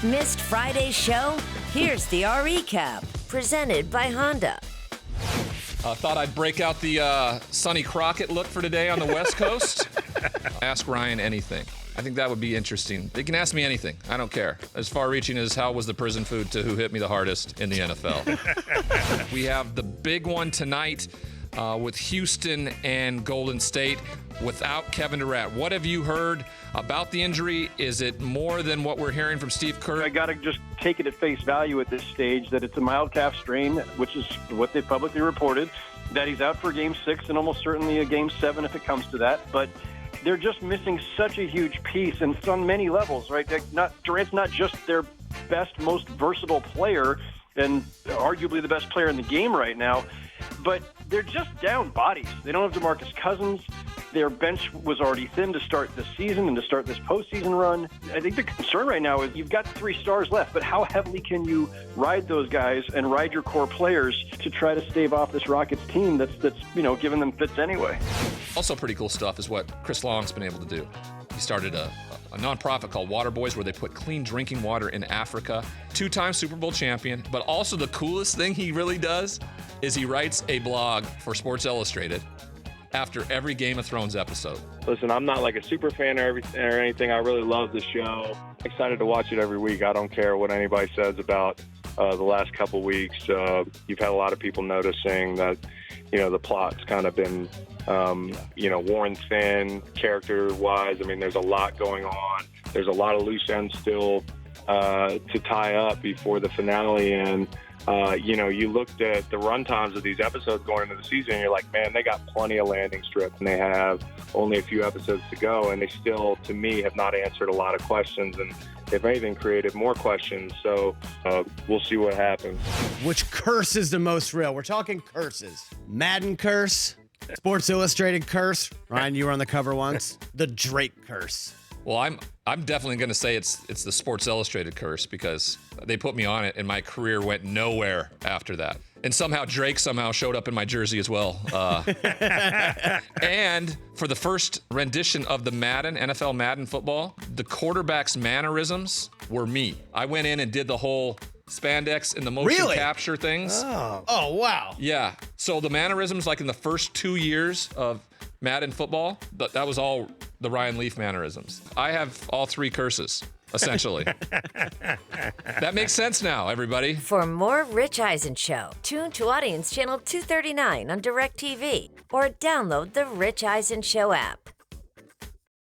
Missed Friday's show? Here's the recap, presented by Honda. Thought I'd break out the Sonny Crockett look for today on the West Coast. Ask Ryan anything. I think that would be interesting. They can ask me anything. I don't care. As far-reaching as how was the prison food to who hit me the hardest in the NFL. We have the big one tonight with Houston and Golden State without Kevin Durant. What have you heard about the injury? Is it more than what we're hearing from Steve Kerr? I got to just take it at face value at this stage that it's a mild calf strain, which is what they publicly reported, that he's out for Game 6 and almost certainly a Game 7 if it comes to that. But they're just missing such a huge piece, and it's on many levels, right? Durant's not just their best, most versatile player and arguably the best player in the game right now, but they're just down bodies. They don't have DeMarcus Cousins. Their bench was already thin to start this season and to start this postseason run. I think the concern right now is you've got 3 stars left, but how heavily can you ride those guys and ride your core players to try to stave off this Rockets team that's giving them fits anyway? Also pretty cool stuff is what Chris Long's been able to do. He started a nonprofit called Water Boys where they put clean drinking water in Africa. 2-time Super Bowl champion, but also the coolest thing he really does is he writes a blog for Sports Illustrated after every Game of Thrones episode. Listen, I'm not like a super fan or anything. I really love the show. Excited to watch it every week. I don't care what anybody says about the last couple weeks. You've had a lot of people noticing that, the plot's kind of been, worn thin character-wise. I mean, there's a lot going on. There's a lot of loose ends still to tie up before the finale. And, you looked at the run times of these episodes going into the season, and you're like, man, they got plenty of landing strips, and they have only a few episodes to go, and they still, to me, have not answered a lot of questions, and if anything, created more questions. So we'll see what happens. Which curse is the most real? We're talking curses. Madden curse, Sports Illustrated curse. Ryan, you were on the cover once. The Drake curse. Well, I'm definitely going to say it's the Sports Illustrated curse because they put me on it and my career went nowhere after that. And somehow Drake showed up in my jersey as well. And for the first rendition of the NFL Madden football, the quarterback's mannerisms were me. I went in and did the whole spandex and the motion capture things. Oh, wow. Yeah. So the mannerisms, like in the first 2 years of Madden football, that was all the Ryan Leaf mannerisms. I have all 3 curses, essentially. That makes sense now, everybody. For more Rich Eisen Show, tune to Audience Channel 239 on DirecTV or download the Rich Eisen Show app.